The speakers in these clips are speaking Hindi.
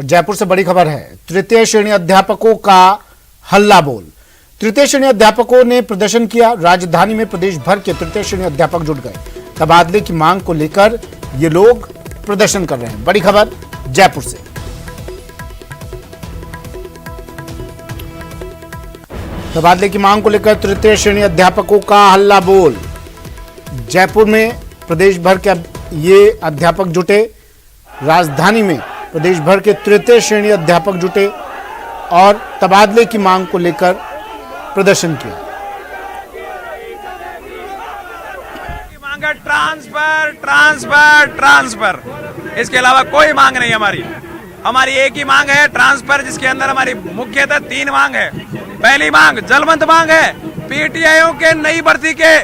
और जयपुर से बड़ी खबर है, तृतीय श्रेणी अध्यापकों का हल्ला बोल। तृतीय श्रेणी अध्यापकों ने प्रदर्शन किया। राजधानी में प्रदेश भर के तृतीय श्रेणी अध्यापक जुट गए। तबादले की मांग को लेकर ये लोग प्रदर्शन कर रहे हैं। बड़ी खबर जयपुर से। तबादले की मांग को लेकर तृतीय श्रेणी अध्यापकों का हल्ला बोल। जयपुर में प्रदेश भर के ये अध्यापक जुटे। राजधानी में प्रदेश भर के तृतीय श्रेणी अध्यापक जुटे और तबादले की मांग को लेकर प्रदर्शन किया। मांग है ट्रांसफर ट्रांसफर ट्रांसफर, इसके अलावा कोई मांग नहीं हमारी एक ही मांग है ट्रांसफर, जिसके अंदर हमारी मुख्यतः 3 मांग है। पहली मांग जलवंत मांग है, पीटीआईओ के नई भर्ती के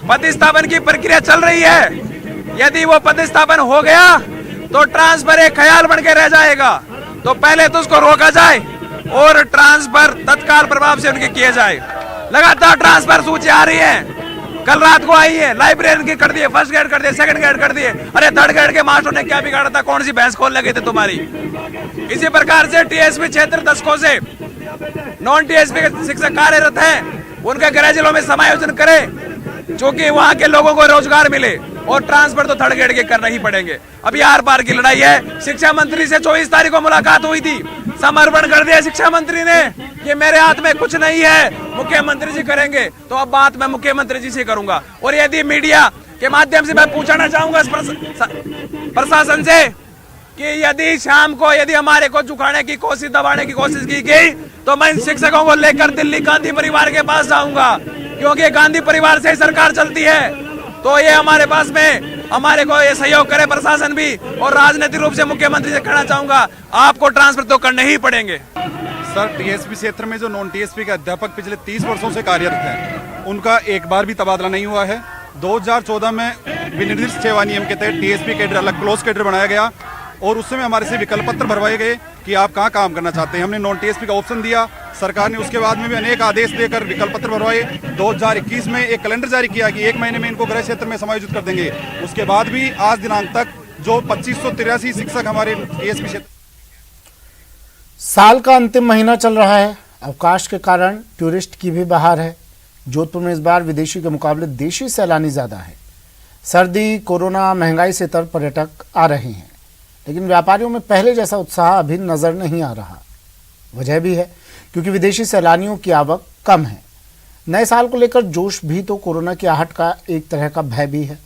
पदस्थापन की प्रक्रिया चल रही है। यदि वो पदस्थापन हो गया तो ट्रांसफर एक ख्याल बन के रह जाएगा। तो पहले तो उसको रोका जाए और ट्रांसफर तत्काल प्रभाव से उनके किए जाए। लगातार ट्रांसफर सूची आ रही है, कल रात को आई है। लाइब्रेरियन की कर दिए, फर्स्ट ग्रेड कर दिए, सेकंड ग्रेड कर दिए। अरे थर्ड ग्रेड के मास्टरों ने क्या बिगाड़ा था? कौन सी भैंस खोल लगे थे तुम्हारी? इसी प्रकार से टीएसपी क्षेत्र दशकों से नॉन टीएसपी के शिक्षक कार्यरत हैं, उनके गृह जिलों में समायोजन करें, क्योंकि वहां के लोगों को रोजगार मिले। और ट्रांसफर तो थर्ड ग्रेड के करना ही पड़ेंगे। अभी आर पार की लड़ाई है। शिक्षा मंत्री से 24 तारीख को मुलाकात हुई थी, समर्पण कर दिया शिक्षा मंत्री ने कि मेरे हाथ में कुछ नहीं है, मुख्यमंत्री जी करेंगे। तो अब बात मैं मुख्यमंत्री जी से करूंगा। और यदि मीडिया के माध्यम से मैं पूछना चाहूंगा प्रशासन से कि यदि शाम को यदि हमारे को झुकाने की कोशिश, दबाने की कोशिश की गई, तो मैं इन शिक्षकों को लेकर दिल्ली गांधी परिवार के पास जाऊंगा, क्योंकि गांधी परिवार से ही सरकार चलती है। तो ये हमारे पास में हमारे को ये सहयोग करे प्रशासन भी। और राजनीतिक रूप से मुख्यमंत्री से कहना चाहूंगा, आपको ट्रांसफर तो करने ही पड़ेंगे। सर, टीएसपी क्षेत्र में जो नॉन टीएसपी के अध्यापक पिछले 30 वर्षों से कार्यरत हैं, उनका एक बार भी तबादला नहीं हुआ है। 2014 में विनिर्दिष्ट सेवा नियम के तहत टीएसपी कैडर अलग क्लोज कैडर बनाया गया और उस समय हमारे से विकल्प पत्र भरवाए गए कि आप कहाँ काम करना चाहते हैं। हमने नॉन टीएसपी का ऑप्शन दिया। सरकार ने उसके बाद में भी अनेक आदेश देकर विकल्प पत्र भरवाए। 2021 में एक कैलेंडर जारी किया कि 1 महीने में इनको गृह क्षेत्र में समायोजित कर देंगे। उसके बाद भी आज दिनांक तक जो 2583 शिक्षक हमारे टीएसपी क्षेत्र। साल का अंतिम महीना चल रहा है। अवकाश के कारण टूरिस्ट की भी बहार है। जोधपुर में इस बार विदेशी के मुकाबले देशी सैलानी ज्यादा है। सर्दी, कोरोना, महंगाई से तर पर्यटक आ रहे हैं, लेकिन व्यापारियों में पहले जैसा उत्साह अभी नजर नहीं आ रहा। वजह भी है क्योंकि विदेशी सैलानियों की आवक कम है। नए साल को लेकर जोश भी तो कोरोना की आहट का एक तरह का भय भी है।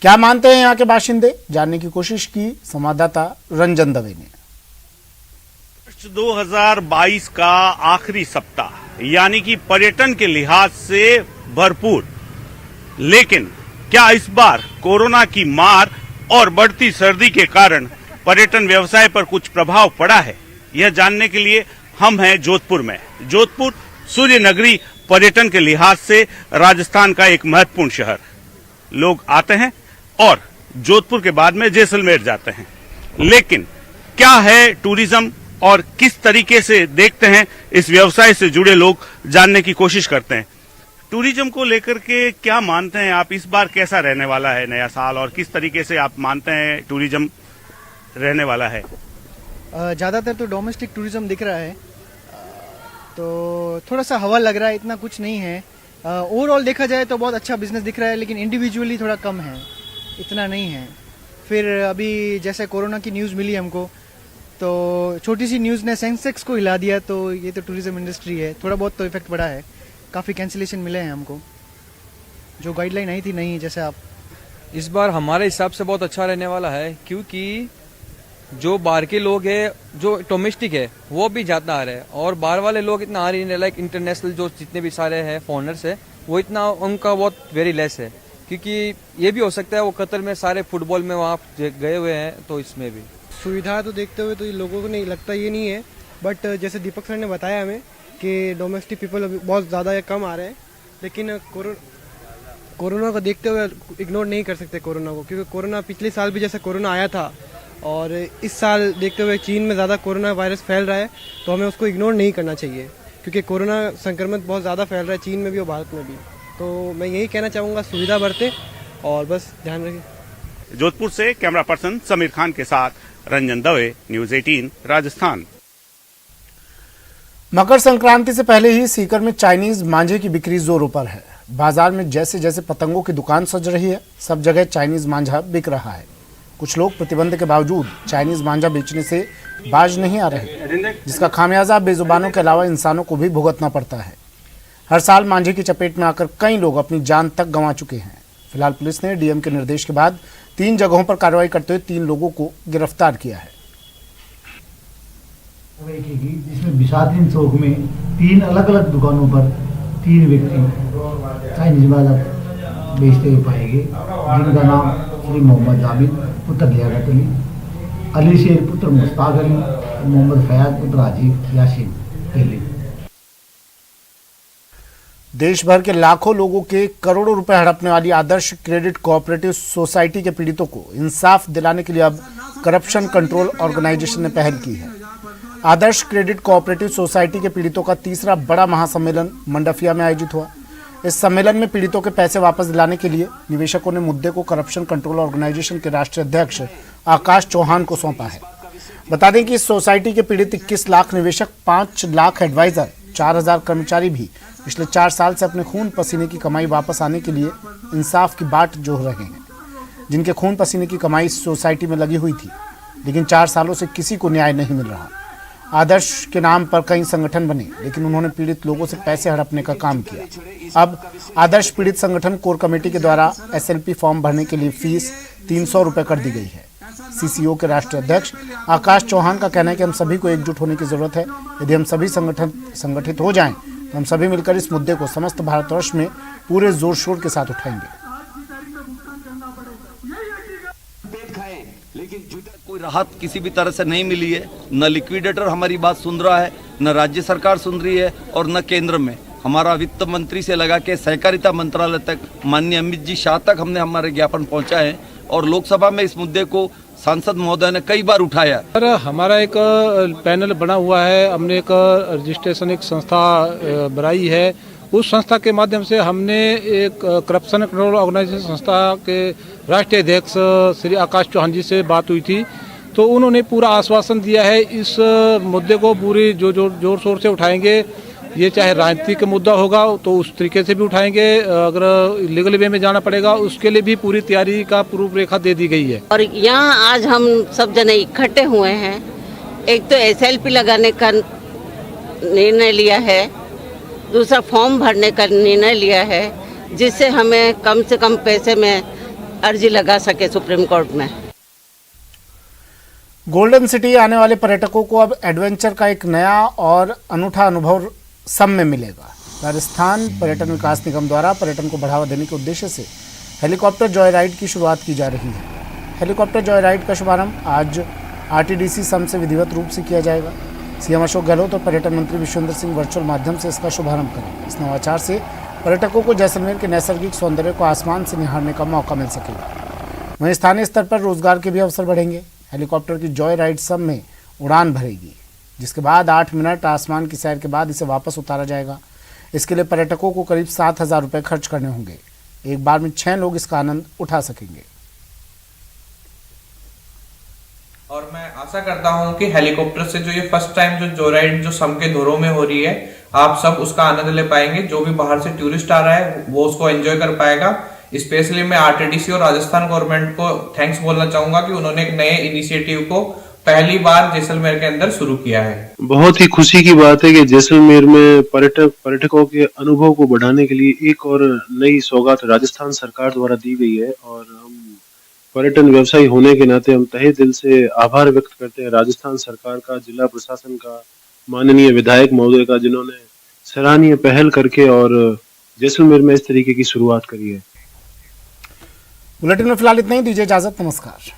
क्या मानते हैं यहाँ के बाशिंदे, जानने की कोशिश की संवाददाता रंजन दवे ने। 2022 का आखिरी सप्ताह यानी कि पर्यटन के लिहाज से भरपूर, लेकिन क्या इस बार कोरोना की मार और बढ़ती सर्दी के कारण पर्यटन व्यवसाय पर कुछ प्रभाव पड़ा है? यह जानने के लिए हम हैं जोधपुर में। जोधपुर सूर्य नगरी पर्यटन के लिहाज से राजस्थान का एक महत्वपूर्ण शहर। लोग आते हैं और जोधपुर के बाद में जैसलमेर जाते हैं, लेकिन क्या है टूरिज्म और किस तरीके से देखते हैं इस व्यवसाय से जुड़े लोग, जानने की कोशिश करते हैं। टूरिज्म को लेकर के क्या मानते हैं आप? इस बार कैसा रहने वाला है नया साल, और किस तरीके से आप मानते हैं टूरिज्म रहने वाला है? ज़्यादातर तो डोमेस्टिक टूरिज्म दिख रहा है, तो थोड़ा सा हवा लग रहा है, इतना कुछ नहीं है। ओवरऑल देखा जाए तो बहुत अच्छा बिजनेस दिख रहा है, लेकिन इंडिविजुअली थोड़ा कम है, इतना नहीं है। फिर अभी जैसे कोरोना की न्यूज़ मिली हमको, तो छोटी सी न्यूज़ ने सेंसेक्स को हिला दिया, तो ये तो टूरिज्म इंडस्ट्री है, थोड़ा बहुत तो इफेक्ट पड़ा है। काफ़ी कैंसिलेशन मिले हैं हमको, जो गाइडलाइन आई थी नहीं। जैसे आप इस बार हमारे हिसाब से बहुत अच्छा रहने वाला है, क्योंकि जो बाहर के लोग हैं, जो डोमेस्टिक है, वो भी ज़्यादा आ रहे हैं, और बाहर वाले लोग इतना आ रही हैं। लाइक इंटरनेशनल जो जितने भी सारे हैं फॉरेनर्स है, वो इतना उनका बहुत वेरी लेस है, क्योंकि ये भी हो सकता है वो कतर में सारे फुटबॉल में वहाँ गए हुए हैं, तो इसमें भी सुविधा तो देखते हुए तो लोगों को नहीं लगता ये नहीं है। बट जैसे दीपक सर ने बताया हमें कि डोमेस्टिक पीपल बहुत ज़्यादा कम आ रहे हैं, लेकिन कोरोना को देखते हुए इग्नोर नहीं कर सकते कोरोना को, क्योंकि कोरोना पिछले साल भी जैसे कोरोना आया था, और इस साल देखते हुए चीन में ज़्यादा कोरोना वायरस फैल रहा है, तो हमें उसको इग्नोर नहीं करना चाहिए, क्योंकि कोरोना संक्रमण बहुत ज़्यादा फैल रहा है चीन में भी और भारत में भी। तो मैं यही कहना चाहूँगा, सुविधा बरतें और बस ध्यान रखें। जोधपुर से कैमरा पर्सन समीर खान के साथ रंजन दवे, न्यूज 18 राजस्थान। मकर संक्रांति से पहले ही सीकर में चाइनीज मांझे की बिक्री जोरों पर है। बाजार में जैसे जैसे पतंगों की दुकान सज रही है, सब जगह चाइनीज मांझा बिक रहा है। कुछ लोग प्रतिबंध के बावजूद चाइनीज मांझा बेचने से बाज नहीं आ रहे, जिसका खामियाजा बेजुबानों के अलावा इंसानों को भी भुगतना पड़ता है। हर साल मांझे की चपेट में आकर कई लोग अपनी जान तक गंवा चुके हैं। फिलहाल पुलिस ने डीएम के निर्देश के बाद 3 जगहों पर कार्रवाई करते हुए 3 लोगों को गिरफ्तार किया है। जिसमें बिसातीन चौक में 3 अलग अलग दुकानों पर 3 व्यक्ति चाइनीज मांझा बेचते हुए पाए गए, जिनका नाम श्री मोहम्मद जाबिद पुत्र लियाकत अली, अली शेर पुत्र मुश्ताक अली, मोहम्मद फयाज पुत्र हाजी यासीन पहले। देश भर के लाखों लोगों के करोड़ों रुपए हड़पने वाली आदर्श क्रेडिट कोऑपरेटिव सोसाइटी के पीड़ितों को इंसाफ दिलाने के लिए अब करप्शन कंट्रोल ऑर्गेनाइजेशन ने पहल की है। आदर्श क्रेडिट कोऑपरेटिव सोसाइटी के पीड़ितों का तीसरा बड़ा महासम्मेलन मंडफिया में आयोजित हुआ। इस सम्मेलन में पीड़ितों के पैसे वापस दिलाने के लिए निवेशकों ने मुद्दे को करप्शन कंट्रोल ऑर्गेनाइजेशन के राष्ट्रीय अध्यक्ष आकाश चौहान को सौंपा है। बता दें कि इस सोसाइटी के पीड़ित 21 लाख निवेशक, 5 लाख एडवाइजर, 4000 कर्मचारी भी पिछले 4 साल से अपने खून पसीने की कमाई वापस आने के लिए इंसाफ की बाट जोह रहे हैं। जिनके खून पसीने की कमाई इस सोसाइटी में लगी हुई थी, लेकिन 4 सालों से किसी को न्याय नहीं मिल रहा। आदर्श के नाम पर कई संगठन बने, लेकिन उन्होंने पीड़ित लोगों से पैसे हड़पने का काम किया। अब आदर्श पीड़ित संगठन कोर कमेटी के द्वारा SLP फॉर्म भरने के लिए फीस 300 रुपये कर दी गई है। CCO के राष्ट्रीय अध्यक्ष आकाश चौहान का कहना है कि हम सभी को एकजुट होने की जरूरत है। यदि हम सभी संगठित हो जाएं, तो हम सभी मिलकर इस मुद्दे को समस्त भारतवर्ष में पूरे जोर शोर के साथ उठाएंगे। लेकिन कोई राहत किसी भी तरह से नहीं मिली है। न लिक्विडेटर हमारी बात सुन रहा है, न राज्य सरकार सुन रही है, और न केंद्र में। हमारा वित्त मंत्री से लगा के सहकारिता मंत्रालय तक, माननीय अमित जी शाह तक हमने हमारे ज्ञापन पहुंचाए हैं, और लोकसभा में इस मुद्दे को सांसद महोदय ने कई बार उठाया। सर, हमारा एक पैनल बना हुआ है, हमने एक रजिस्ट्रेशन एक संस्था बनाई है। उस संस्था के माध्यम से हमने एक करप्शन कंट्रोल ऑर्गेनाइजेशन संस्था के राष्ट्रीय अध्यक्ष श्री आकाश चौहान जी से बात हुई थी, तो उन्होंने पूरा आश्वासन दिया है इस मुद्दे को पूरी जोर शोर से उठाएंगे। ये चाहे राजनीतिक मुद्दा होगा तो उस तरीके से भी उठाएंगे, अगर लीगल वे में जाना पड़ेगा उसके लिए भी पूरी तैयारी का रूपरेखा दे दी गई है। और यहाँ आज हम सब जने इकट्ठे हुए हैं। एक तो SLP लगाने का निर्णय लिया है, दूसरा फॉर्म भरने का निर्णय लिया है, जिससे हमें कम से कम पैसे में अर्जी लगा सके सुप्रीम कोर्ट में। गोल्डन सिटी आने वाले पर्यटकों को अब एडवेंचर का एक नया और अनूठा अनुभव सब में मिलेगा। राजस्थान पर्यटन विकास निगम द्वारा पर्यटन को बढ़ावा देने के उद्देश्य से हेलीकॉप्टर जॉय राइड की शुरुआत की जा रही है। हेलीकॉप्टर जॉय राइड का शुभारंभ आज RTDC सम से विधिवत रूप से किया जाएगा। CM अशोक गहलोत और पर्यटन मंत्री विश्वेंद्र सिंह वर्चुअल माध्यम से इसका शुभारंभ करेंगे। इस नवाचार से पर्यटकों को जैसलमेर के नैसर्गिक सौंदर्य को आसमान से निहारने का मौका मिल सकेगा। वहीं स्थानीय स्तर पर रोजगार के भी अवसर बढ़ेंगे। हेलीकॉप्टर की जॉय राइड सब में उड़ान भरेगी, जिसके बाद 8 मिनट आसमान की सैर के बाद इसे वापस उतारा जाएगा। इसके लिए पर्यटकों को करीब 7,000 रुपये खर्च करने होंगे। एक बार में 6 लोग इसका आनंद उठा सकेंगे। और मैं आशा करता हूं कि हेलीकॉप्टर से जो ये फर्स्ट टाइम जो जॉय राइड जो सम के धोरों में हो रही है, आप सब उसका आनंद ले पाएंगे। जो भी बाहर से टूरिस्ट आ रहा है वो उसको एंजॉय कर पाएगा। स्पेशली मैं RTDC और राजस्थान गवर्नमेंट को थैंक्स बोलना चाहूंगा कि उन्होंने एक नए इनिशिएटिव को पहली बार जैसलमेर के अंदर शुरू किया है। बहुत ही खुशी की बात है कि जैसलमेर में पर्यटकों के अनुभव को बढ़ाने के लिए एक और नई सौगात राजस्थान सरकार द्वारा दी गई है, और हम पर्यटन व्यवसायी होने के नाते हम तहे दिल से आभार व्यक्त करते हैं राजस्थान सरकार का, जिला प्रशासन का, माननीय विधायक महोदय का, जिन्होंने सराहनीय पहल करके और जैसलमेर में इस तरीके की शुरुआत करी है। बुलेटिन में फिलहाल इतना ही। दीजिए इजाजत। नमस्कार।